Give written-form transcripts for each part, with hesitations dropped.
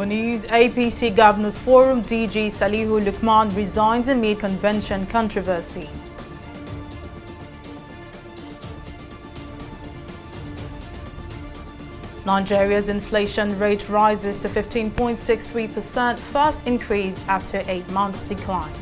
other news, APC Governors Forum DG Salihu Lukman resigns amid convention controversy. Nigeria's inflation rate rises to 15.63%, first increase after 8 months decline.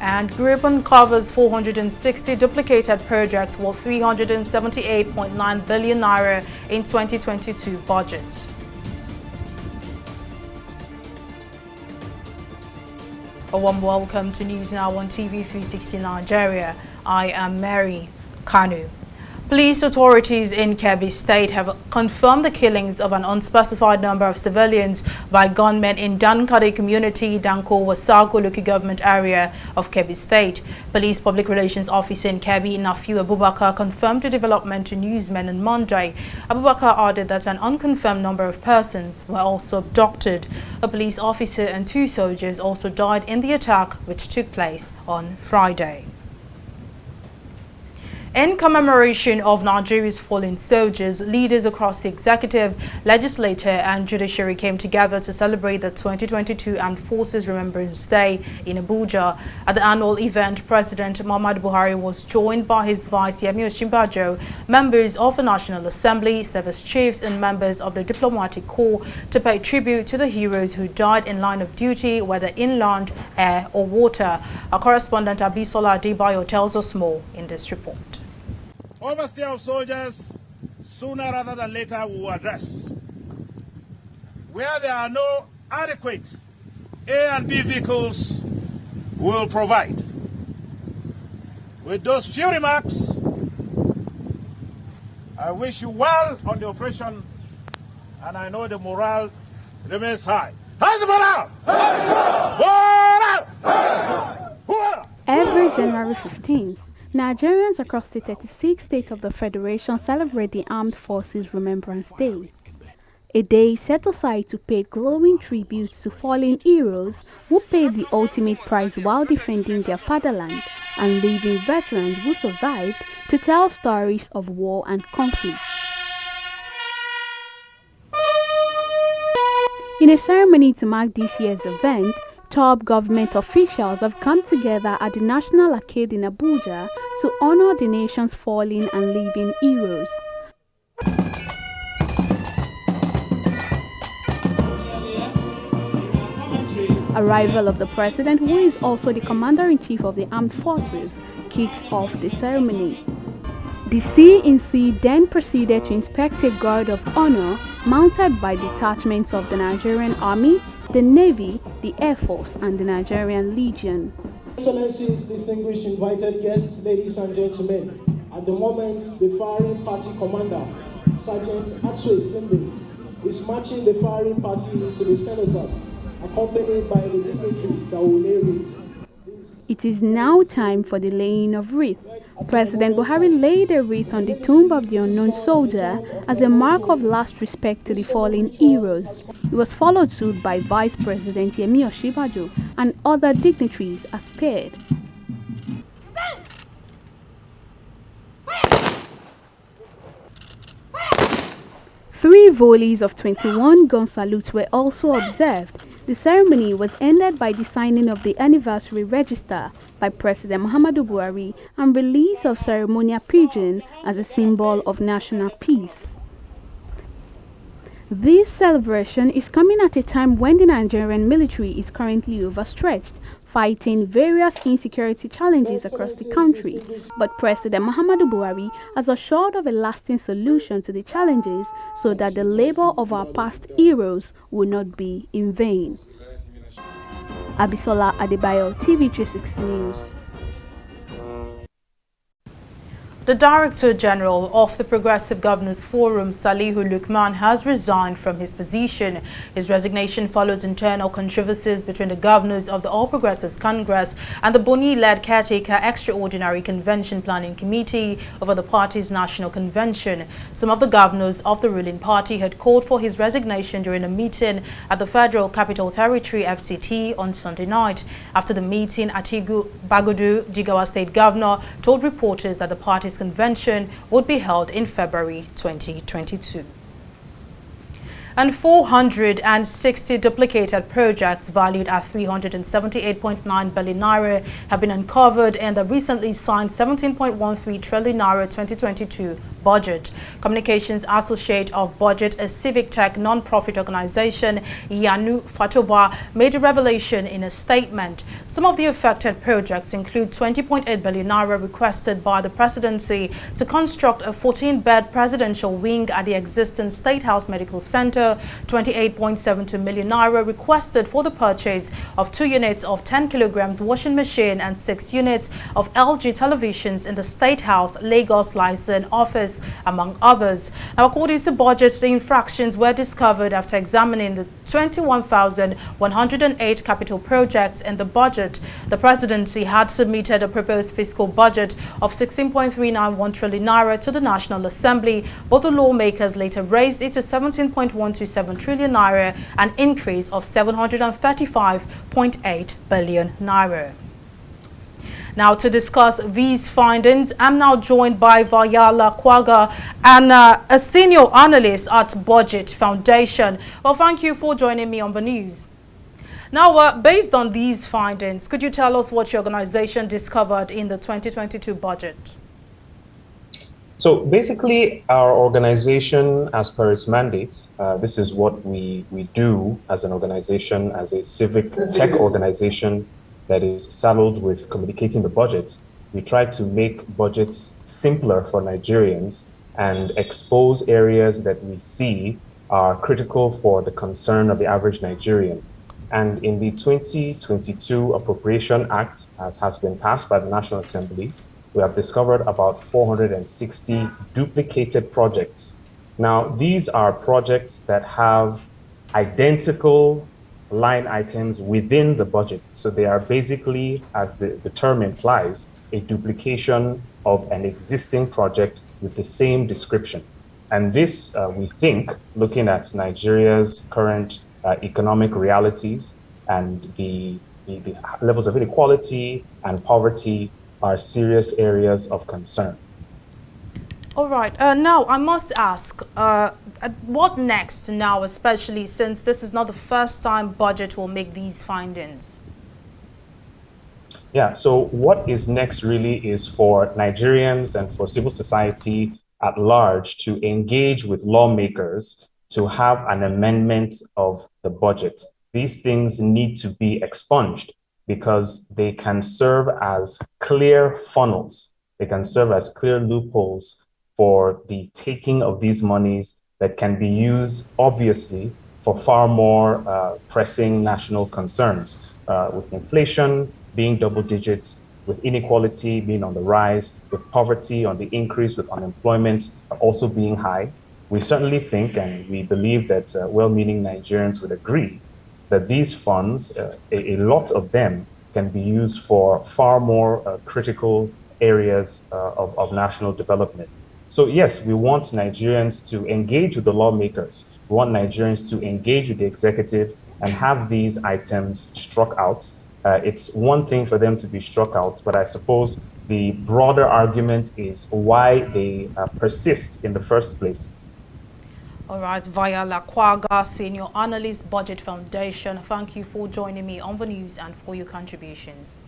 And group uncovers 460 duplicated projects worth 378.9 billion naira in 2022 budget. A warm welcome to News Now on TV360 Nigeria. I am Mary Kanu. Police authorities in Kebbi State have confirmed the killings of an unspecified number of civilians by gunmen in Dankade community, Danko Wasago local government area of Kebbi State. Police Public Relations Officer in Kebbi, Nafiu Abubakar, confirmed the development to newsmen on Monday. Abubakar added that an unconfirmed number of persons were also abducted. A police officer and 2 soldiers also died in the attack, which took place on Friday. In commemoration of Nigeria's fallen soldiers, leaders across the executive, legislature and judiciary came together to celebrate the 2022 Armed Forces Remembrance Day in Abuja. At the annual event, President Muhammadu Buhari was joined by his vice Yemi Osinbajo, members of the National Assembly, service chiefs and members of the diplomatic corps to pay tribute to the heroes who died in line of duty, whether inland, air or water. Our correspondent Abisola Adebayo tells us more in this report. Overstay of soldiers, sooner rather than later, we will address. Where there are no adequate A and B vehicles, we will provide. With those few remarks, I wish you well on the operation, and I know the morale remains high. How's the morale? Morale! Every January 15th, Nigerians across the 36 states of the Federation celebrate the Armed Forces Remembrance Day, a day set aside to pay glowing tributes to fallen heroes who paid the ultimate price while defending their fatherland, and living veterans who survived to tell stories of war and conflict. In a ceremony to mark this year's event, top government officials have come together at the National Arcade in Abuja to honor the nation's fallen and living heroes. Arrival of the president, who is also the commander-in-chief of the armed forces, kicked off the ceremony. The CNC then proceeded to inspect a guard of honor mounted by detachments of the Nigerian Army, the Navy, the Air Force, and the Nigerian Legion. Excellencies, distinguished invited guests, ladies and gentlemen, at the moment, the firing party commander, Sergeant Atsue Simbe, is marching the firing party to the cenotaph, accompanied by the dignitaries that will lay wreath. It is now time for the laying of wreath. President Buhari laid a wreath on the tomb of the unknown soldier as a mark of last respect to the fallen heroes. It was followed suit by Vice President Yemi Osinbajo and other dignitaries as paired. Three volleys of 21 gun salutes were also observed. The ceremony was ended by the signing of the anniversary register by President Muhammadu Buhari and release of ceremonial pigeon as a symbol of national peace. This celebration is coming at a time when the Nigerian military is currently overstretched, fighting various insecurity challenges across the country. But President Muhammadu Buhari has assured of a lasting solution to the challenges so that the labor of our past heroes will not be in vain. Abisola Adebayo, TV360 News. The Director General of the Progressive Governors Forum, Salihu Lukman, has resigned from his position. His resignation follows internal controversies between the governors of the All Progressives Congress and the Boni-led Caretaker Extraordinary Convention Planning Committee over the party's national convention. Some of the governors of the ruling party had called for his resignation during a meeting at the Federal Capital Territory FCT on Sunday night. After the meeting, Atiku Bagudu, Jigawa State Governor, told reporters that the party's Party's convention would be held in February 2022. And 460 duplicated projects valued at 378.9 billion naira have been uncovered in the recently signed 17.13 trillion naira 2022 budget. Communications Associate of Budget, a civic tech non-profit organization, Yanu Fatoba, made a revelation in a statement. Some of the affected projects include 20.8 billion naira requested by the presidency to construct a 14-bed presidential wing at the existing State House Medical Center, 28.72 million naira requested for the purchase of 2 units of 10 kilograms washing machine and 6 units of LG televisions in the State House Lagos License Office, among others. Now, according to budget, the infractions were discovered after examining the 21,108 capital projects in the budget. The presidency had submitted a proposed fiscal budget of 16.391 trillion naira to the National Assembly, but the lawmakers later raised it to 17.127 trillion naira, an increase of 735.8 billion naira. Now, to discuss these findings, I'm now joined by Vayala Kwaga, and a senior analyst at Budget Foundation. Well, thank you for joining me on the news. Now, based on these findings, could you tell us what your organization discovered in the 2022 budget? So basically, our organization, as per its mandate, this is what we do as an organization, as a civic tech organization that is saddled with communicating the budget. We try to make budgets simpler for Nigerians and expose areas that we see are critical for the concern of the average Nigerian. And in the 2022 Appropriation Act, as has been passed by the National Assembly, we have discovered about 460 duplicated projects. Now, these are projects that have identical line items within the budget. So they are basically, as the term implies, a duplication of an existing project with the same description. And this, we think, looking at Nigeria's current economic realities and the levels of inequality and poverty, are serious areas of concern. All right. Now, I must ask, what next now, especially since this is not the first time budget will make these findings? Yeah, so what is next really is for Nigerians and for civil society at large to engage with lawmakers to have an amendment of the budget. These things need to be expunged because they can serve as clear funnels. They can serve as clear loopholes for the taking of these monies that can be used, obviously, for far more pressing national concerns, with inflation being double digits, with inequality being on the rise, with poverty on the increase, with unemployment also being high. We certainly think and we believe that well-meaning Nigerians would agree that these funds, a lot of them, can be used for far more critical areas of national development. So yes, we want Nigerians to engage with the lawmakers. We want Nigerians to engage with the executive and have these items struck out. It's one thing for them to be struck out, but I suppose the broader argument is why they persist in the first place. All right, Vayala Kwaga, Senior Analyst, Budget Foundation. Thank you for joining me on the news and for your contributions.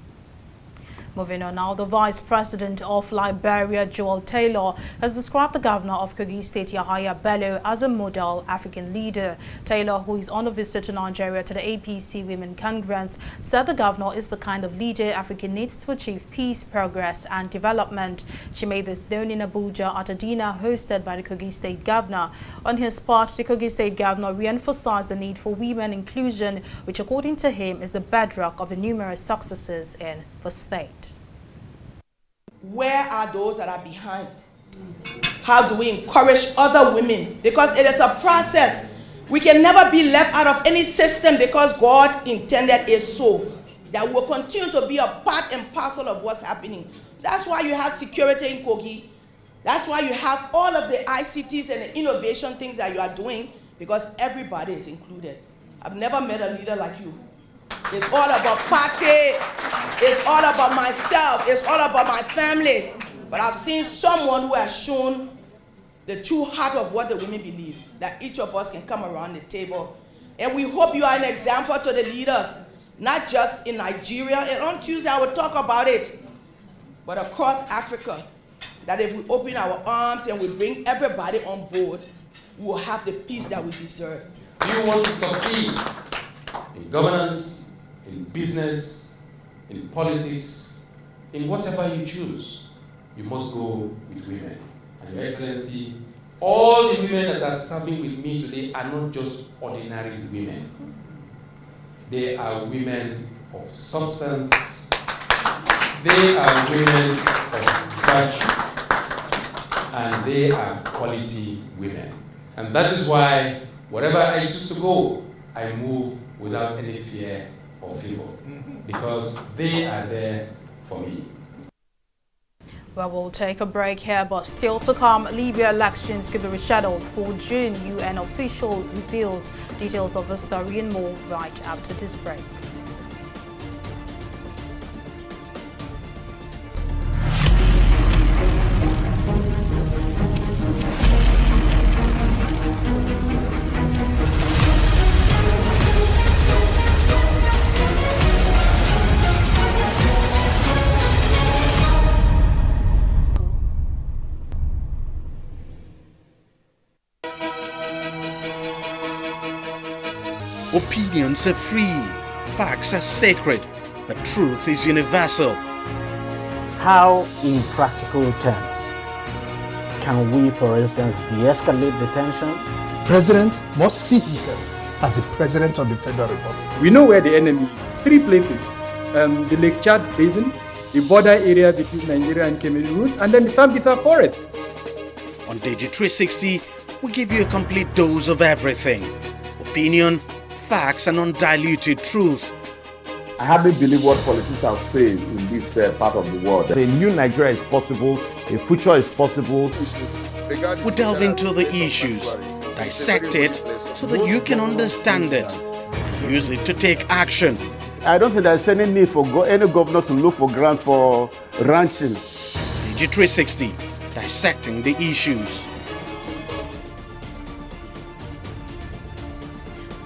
Moving on now, the Vice President of Liberia, Joel Taylor, has described the Governor of Kogi State, Yahaya Bello, as a model African leader. Taylor, who is on a visit to Nigeria to the APC Women Congress, said the Governor is the kind of leader Africa needs to achieve peace, progress and development. She made this known in Abuja at a dinner hosted by the Kogi State Governor. On his part, the Kogi State Governor re-emphasized the need for women inclusion, which according to him is the bedrock of the numerous successes in the state. Where are those that are behind? How do we encourage other women? Because it is a process. We can never be left out of any system because God intended it so. That will continue to be a part and parcel of what's happening. That's why you have security in Kogi. That's why you have all of the ICTs and the innovation things that you are doing, because everybody is included. I've never met a leader like you. It's all about party. It's all about myself. It's all about my family. But I've seen someone who has shown the true heart of what the women believe, that each of us can come around the table. And we hope you are an example to the leaders, not just in Nigeria. And on Tuesday, I will talk about it, but across Africa, that if we open our arms and we bring everybody on board, we will have the peace that we deserve. Do you want to succeed in governance, in business, in politics, in whatever you choose? You must go with women. And Your Excellency, all the women that are serving with me today are not just ordinary women. They are women of substance. They are women of virtue. And they are quality women. And that is why wherever I choose to go, I move without any fear or favor, because they are there for me. Well, we'll take a break here, but still to come, Libya elections could be rescheduled for June. UN official reveals details of the story and more right after this break. Opinions are free, facts are sacred, but truth is universal. How, in practical terms, can we, for instance, de-escalate the tension? President must see himself as the President of the Federal Republic. We know where the enemy is. 3 places. The Lake Chad Basin, the border area between Nigeria and Cameroon, and then the Sambisa Forest. On TV360, we give you a complete dose of everything. Opinion, facts and undiluted truth. I hardly believe what politicians are saying in this part of the world. A new Nigeria is possible, a future is possible. We delve into the issues, dissect it so that you can understand it, use it to take action. I don't think there's any need for any governor to look for grant for ranching. TV360, dissecting the issues.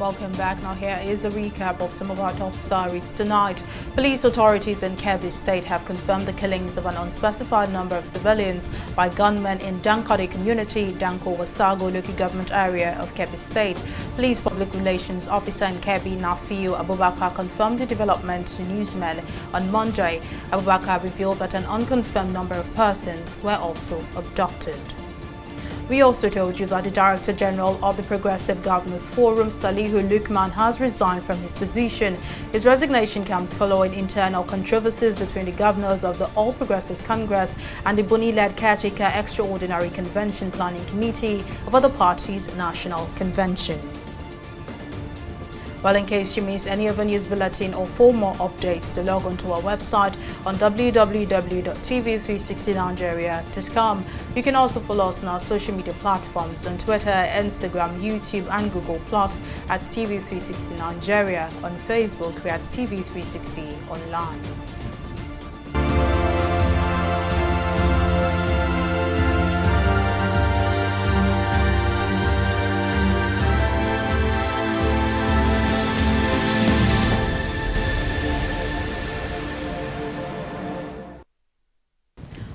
Welcome back. Now here is a recap of some of our top stories tonight. Police authorities in Kebbi State have confirmed the killings of an unspecified number of civilians by gunmen in Dankode community, Danko Wasago local government area of Kebbi State. Police Public Relations Officer in Kebbi, Nafiu Abubakar, confirmed the development to newsmen on Monday. Abubakar revealed that an unconfirmed number of persons were also abducted. We also told you that the Director General of the Progressive Governors Forum, Salihu Lukman, has resigned from his position. His resignation comes following internal controversies between the governors of the All Progressives Congress and the Buni-led Caretaker Extraordinary Convention Planning Committee of the party's National Convention. Well, in case you missed any of the news bulletin or for more updates, to log on to our website on www.tv360nigeria.com. You can also follow us on our social media platforms on Twitter, Instagram, YouTube and Google Plus at TV360 Nigeria. On Facebook, we're at TV360 Online.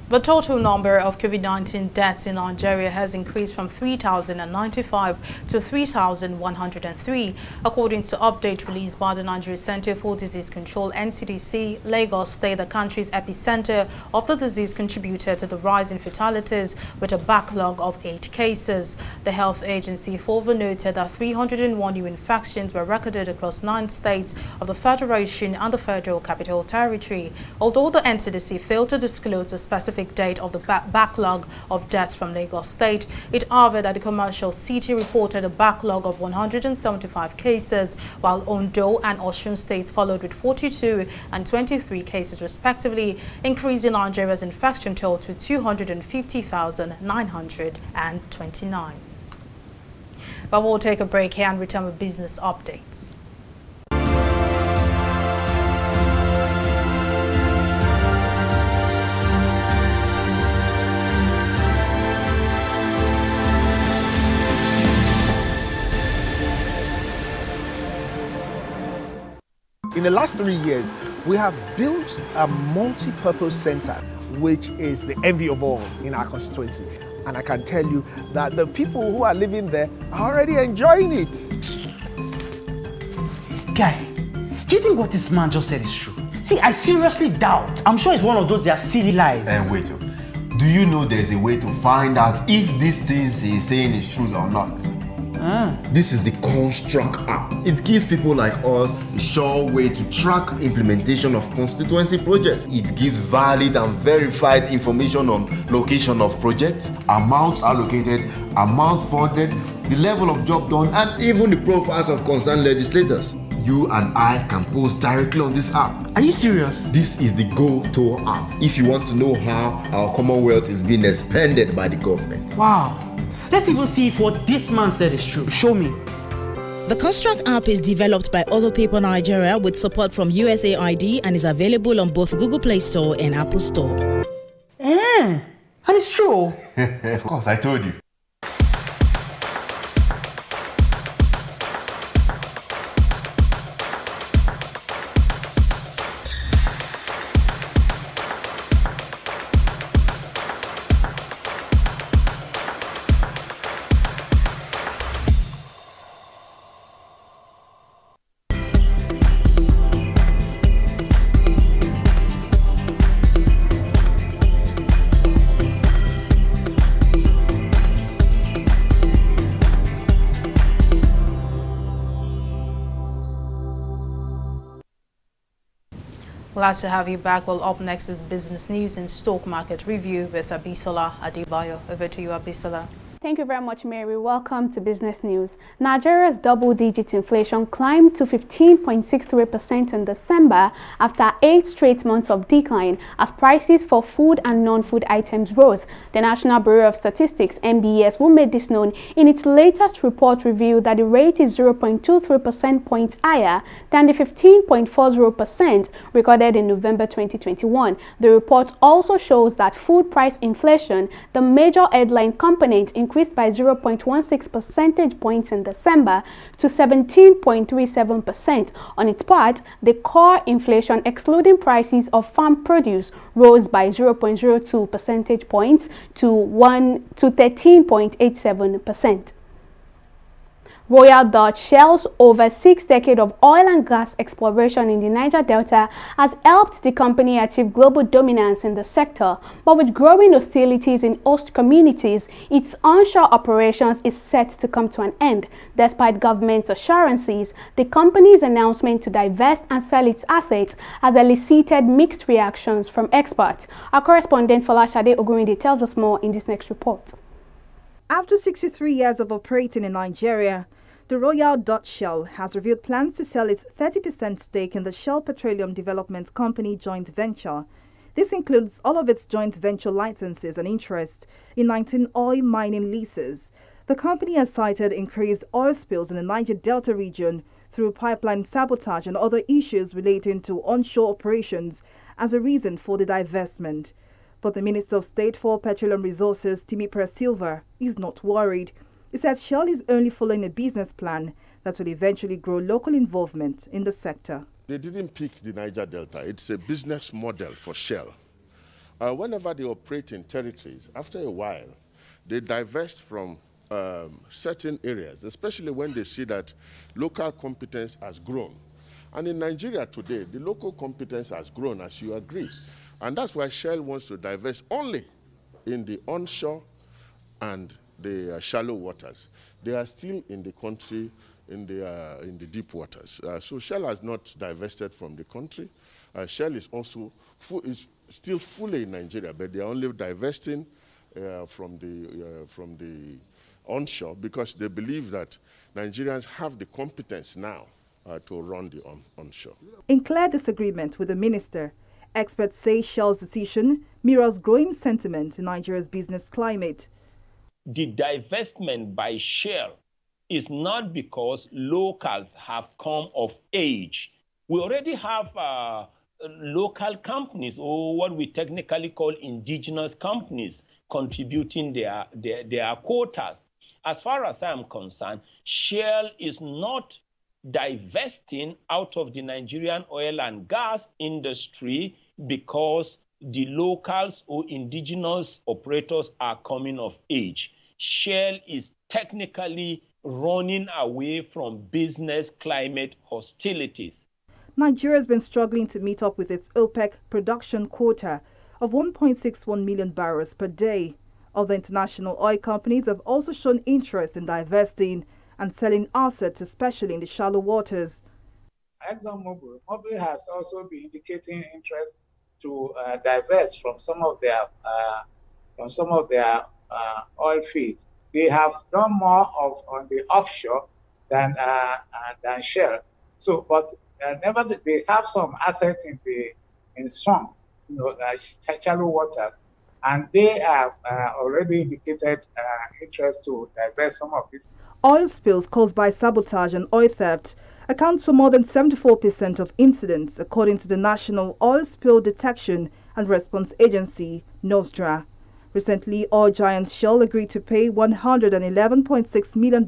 The total number of COVID-19 deaths in Nigeria has increased from 3,095 to 3,103, according to update released by the Nigeria Center for Disease Control (NCDC). Lagos State, the country's epicenter of the disease, contributed to the rise in fatalities with a backlog of 8 cases. The health agency further noted that 301 new infections were recorded across 9 states of the Federation and the Federal Capital Territory. Although the NCDC failed to disclose the specific date of the backlog of deaths from Lagos State, it averred that the commercial city reported a backlog of 175 cases, while Ondo and Osun states followed with 42 and 23 cases respectively, increasing Nigeria's infection total to 250,929. But we'll take a break here and return with business updates. In the last 3 years, we have built a multi-purpose center, which is the envy of all in our constituency. And I can tell you that the people who are living there are already enjoying it. Guy, do you think what this man just said is true? See, I seriously doubt. I'm sure it's one of those their silly lies. Wait, do you know there's a way to find out if these things he's saying is true or not? This is the Construct app. It gives people like us a sure way to track implementation of constituency projects. It gives valid and verified information on location of projects, amounts allocated, amount funded, the level of job done, and even the profiles of concerned legislators. You and I can post directly on this app. Are you serious? This is the go-to app if you want to know how our Commonwealth is being expanded by the government. Wow. Let's even see if what this man said is true. Show me. The Construct app is developed by Other People Nigeria with support from USAID and is available on both Google Play Store and Apple Store. And it's true. Of course, I told you. Glad to have you back. Well, up next is business news and stock market review with Abisola Adebayo. Over to you, Abisola. Thank you very much, Mary. Welcome to Business News. Nigeria's double-digit inflation climbed to 15.63% in December after 8 straight months of decline as prices for food and non-food items rose. The National Bureau of Statistics, NBS, who made this known in its latest report, revealed that the rate is 0.23 percentage points higher than the 15.40% recorded in November 2021. The report also shows that food price inflation, the major headline component, increased by 0.16 percentage points in December to 17.37%. On its part, the core inflation, excluding prices of farm produce, rose by 0.02 percentage points to 13.87%. Royal Dutch Shell's over 6 decades of oil and gas exploration in the Niger Delta has helped the company achieve global dominance in the sector, but with growing hostilities in host communities, its onshore operations is set to come to an end. Despite government assurances, the company's announcement to divest and sell its assets has elicited mixed reactions from experts. Our correspondent Folashade Ogurinde tells us more in this next report. After 63 years of operating in Nigeria, the Royal Dutch Shell has revealed plans to sell its 30% stake in the Shell Petroleum Development Company joint venture. This includes all of its joint venture licenses and interest in 19 oil mining leases. The company has cited increased oil spills in the Niger Delta region through pipeline sabotage and other issues relating to onshore operations as a reason for the divestment. But the Minister of State for Petroleum Resources, Timi Silva, is not worried. He says Shell is only following a business plan that will eventually grow local involvement in the sector. They didn't pick the Niger Delta. It's a business model for Shell. Whenever they operate in territories, after a while, they divest from certain areas, especially when they see that local competence has grown. And in Nigeria today, the local competence has grown, as you agree. And that's why Shell wants to divest only in the onshore and the shallow waters. They are still in the country in the deep waters. So Shell has not divested from the country. Shell is also still fully in Nigeria, but they are only divesting from the onshore because they believe that Nigerians have the competence now to run the onshore. In clear disagreement with the minister, experts say Shell's decision mirrors growing sentiment in Nigeria's business climate. The divestment by Shell is not because locals have come of age. We already have local companies, or what we technically call indigenous companies, contributing their quotas. As far as I'm concerned, Shell is not divesting out of the Nigerian oil and gas industry because the locals or indigenous operators are coming of age. Shell is technically running away from business climate hostilities. Nigeria has been struggling to meet up with its OPEC production quota of 1.61 million barrels per day. Other international oil companies have also shown interest in divesting and selling assets, especially in the shallow waters. ExxonMobil has also been indicating interest to divest from some of their oil fields. They have done more on the offshore than Shell. So, but nevertheless, they have some assets in some, shallow waters, and they have already indicated interest to divest some of these. Oil spills caused by sabotage and oil theft accounts for more than 74% of incidents, according to the National Oil Spill Detection and Response Agency, NOSDRA. Recently, oil giant Shell agreed to pay $111.6 million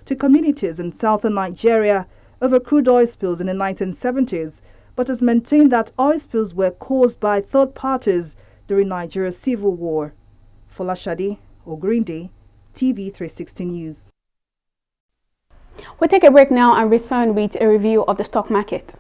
to communities in southern Nigeria over crude oil spills in the 1970s, but has maintained that oil spills were caused by third parties during Nigeria's civil war. Folashade Ogrinde, TV360 News. We'll take a break now and return with a review of the stock market.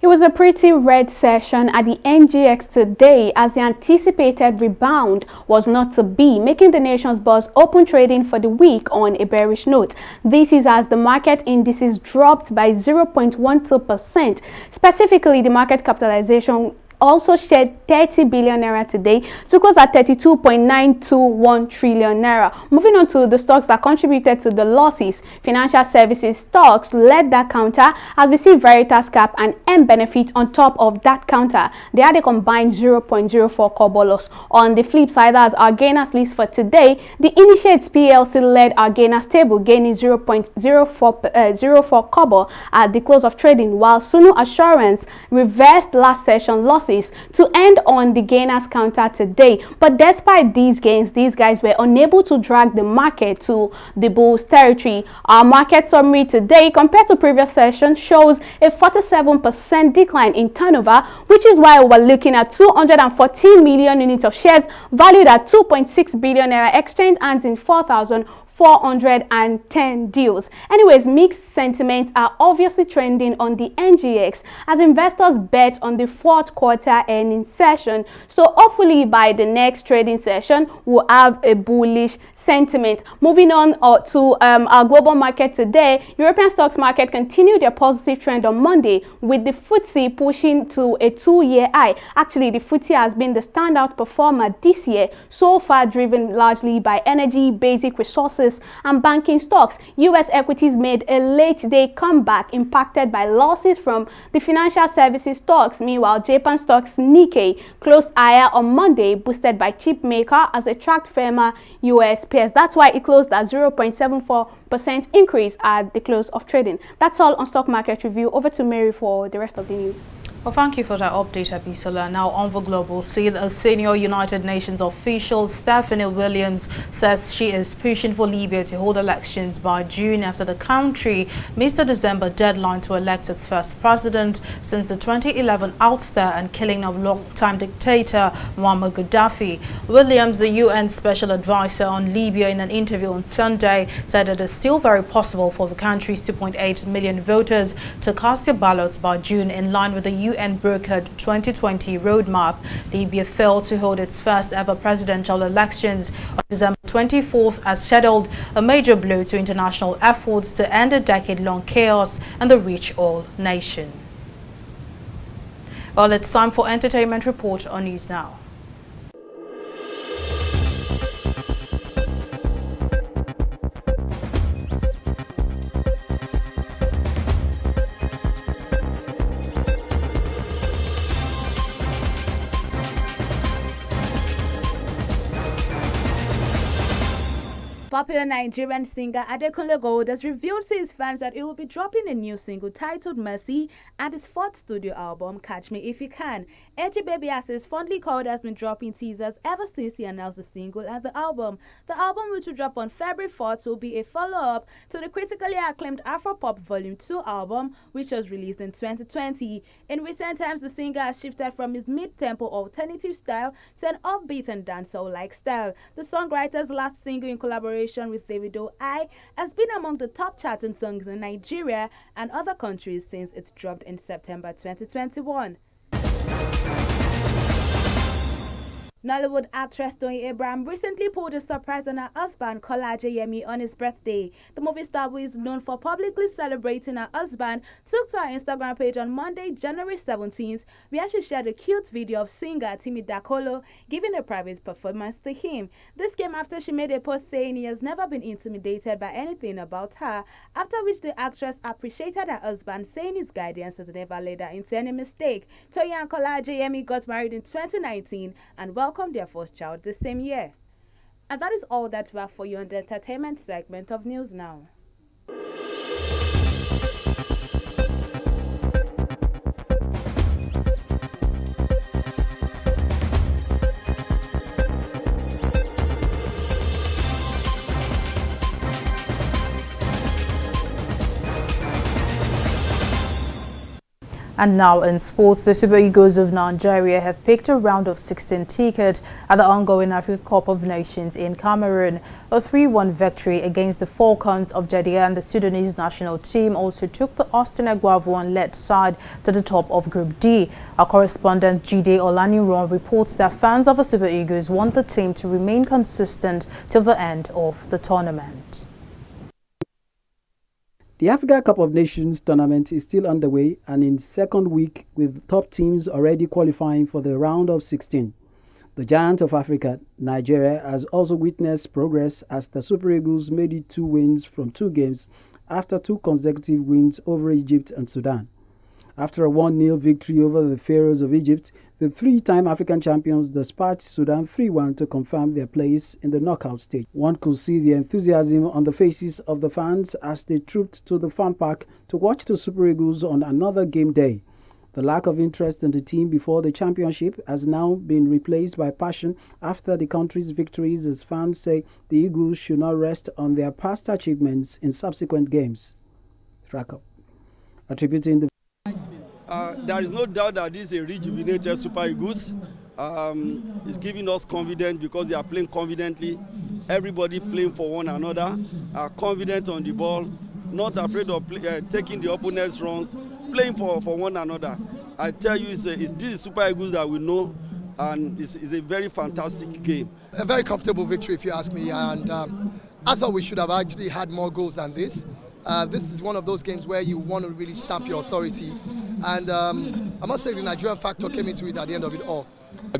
It was a pretty red session at the NGX today as the anticipated rebound was not to be, making the nation's bourse open trading for the week on a bearish note. This is as the market indices dropped by 0.12%. Specifically, the market capitalization also shed 30 billion naira today to close at 32.921 trillion naira. Moving on to the stocks that contributed to the losses, financial services stocks led that counter as we see Veritas Cap and M Benefit on top of that counter. They had a combined 0.04 kobo loss. On the flip side, as our gainers list for today, the Initiates PLC led our gainers table, gaining 0.04 kobo at the close of trading, while Sunu Assurance reversed last session losses to end on the gainers counter today. But despite these gains, these guys were unable to drag the market to the bulls territory. Our market summary today compared to previous session shows a 47% decline in turnover, which is why we're looking at 214 million units of shares valued at 2.6 billion naira exchange hands in 4,410 deals. Anyways, mixed sentiments are obviously trending on the NGX as investors bet on the fourth quarter earnings session. So hopefully by the next trading session, we'll have a bullish sentiment. Moving on to our global market today, European stocks market continued their positive trend on Monday with the FTSE pushing to a 2-year high. Actually, the FTSE has been the standout performer this year, so far driven largely by energy, basic resources and banking stocks. US equities made a late day comeback impacted by losses from the financial services stocks. Meanwhile, Japan stocks Nikkei closed higher on Monday, boosted by chip maker as it tracked firmer US peers. That's why it closed at 0.74% increase at the close of trading. That's all on stock market review. Over to Mary for the rest of the news. Well, thank you for that update, Abisola. Now on the global scene, a senior United Nations official, Stephanie Williams, says she is pushing for Libya to hold elections by June after the country missed the December deadline to elect its first president since the 2011 ouster and killing of long-time dictator Muammar Gaddafi. Williams, the UN Special Advisor on Libya, in an interview on Sunday, said it is still very possible for the country's 2.8 million voters to cast their ballots by June in line with the UN brokered 2020 roadmap. Libya failed to hold its first ever presidential elections on December 24th as scheduled, a major blow to international efforts to end a decade-long chaos in the rich oil nation. Well, it's time for Entertainment Report on News Now. Popular Nigerian singer Adekunle Gold has revealed to his fans that he will be dropping a new single titled Mercy and his fourth studio album, Catch Me If You Can. Edgy Baby, as is fondly called, has been dropping teasers ever since he announced the single and the album. The album, which will drop on February 4th, will be a follow-up to the critically acclaimed Afropop Volume 2 album, which was released in 2020. In recent times, the singer has shifted from his mid-tempo alternative style to an upbeat and dancehall-like style. The songwriter's last single in collaboration with Davido, I, has been among the top charting songs in Nigeria and other countries since it dropped in September 2021. Nollywood actress Toyin Abraham recently pulled a surprise on her husband Kola Ajayemi on his birthday. The movie star, who is known for publicly celebrating her husband, took to her Instagram page on Monday, January 17th, where she shared a cute video of singer Timi Dakolo giving a private performance to him. This came after she made a post saying he has never been intimidated by anything about her, after which the actress appreciated her husband, saying his guidance has never led her into any mistake. Toyin and Kola Ajayemi got married in 2019 and welcomed their first child the same year. And that is all that we have for you on the entertainment segment of News Now. And now in sports, the Super Eagles of Nigeria have picked a round of 16 ticket at the ongoing African Cup of Nations in Cameroon. A 3-1 victory against the Falcons of Jadian and the Sudanese national team also took the Austin Eguavoen-led side to the top of Group D. Our correspondent Jide Olaniran reports that fans of the Super Eagles want the team to remain consistent till the end of the tournament. The Africa Cup of Nations tournament is still underway and in second week, with top teams already qualifying for the round of 16. The giant of Africa, Nigeria, has also witnessed progress as the Super Eagles made it 2 wins from 2 games after 2 consecutive wins over Egypt and Sudan. After a 1-0 victory over the Pharaohs of Egypt, the 3-time African champions dispatched Sudan 3-1 to confirm their place in the knockout stage. One could see the enthusiasm on the faces of the fans as they trooped to the fun park to watch the Super Eagles on another game day. The lack of interest in the team before the championship has now been replaced by passion after the country's victories, as fans say the Eagles should not rest on their past achievements in subsequent games. Track up. Attributing the there is no doubt that this is a rejuvenated Super Eagles. It's giving us confidence because they are playing confidently. Everybody playing for one another, are confident on the ball, not afraid of taking the opponent's runs, playing for one another. I tell you, this is Super Eagles that we know, and it's a very fantastic game. A very comfortable victory, if you ask me, and I thought we should have actually had more goals than this. This is one of those games where you want to really stamp your authority, and I must say the Nigerian factor came into it at the end of it all.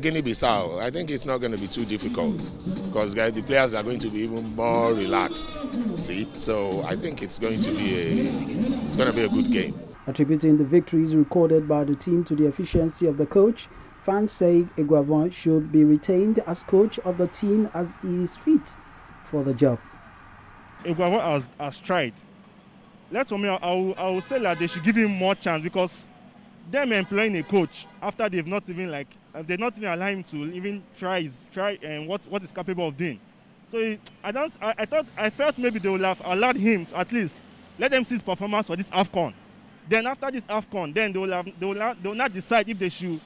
Guinea-Bissau, I think it's not going to be too difficult because the players are going to be even more relaxed. See, so I think it's going to be a good game. Attributing the victories recorded by the team to the efficiency of the coach, fans say Eguavoen should be retained as coach of the team as he is fit for the job. Eguavoen has tried. Let me, I will say that they should give him more chance, because them employing a coach after they've not even allow him to even try what he's capable of doing. So I felt maybe they would have allowed him to at least let them see his performance for this AFCON. Then after this AFCON, then they will not decide if they should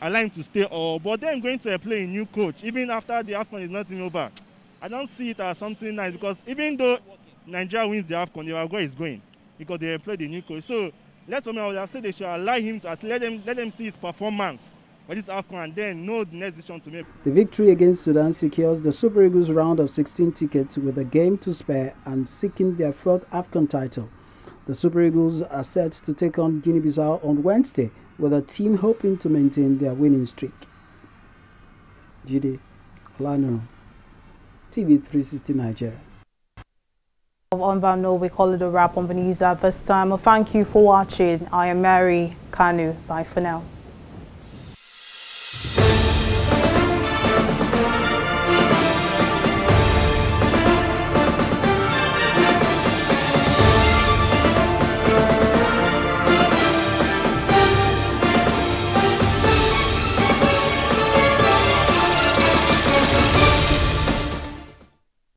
allow him to stay or. But them going to employ a new coach even after the AFCON is not even over, I don't see it as something nice, because even though Nigeria wins the AFCON, the Uruguay is going because they employed a new coach. So I would have said they should allow him to let them see his performance for this AFCON and then know the next decision to make. The victory against Sudan secures the Super Eagles round of 16 tickets with a game to spare and seeking their 4th AFCON title. The Super Eagles are set to take on Guinea-Bissau on Wednesday, with a team hoping to maintain their winning streak. Jide Olaniran, TV360 Nigeria. On that note, we call it a wrap on the news at this time. Well, thank you for watching. I am Mary Kanu. Bye for now.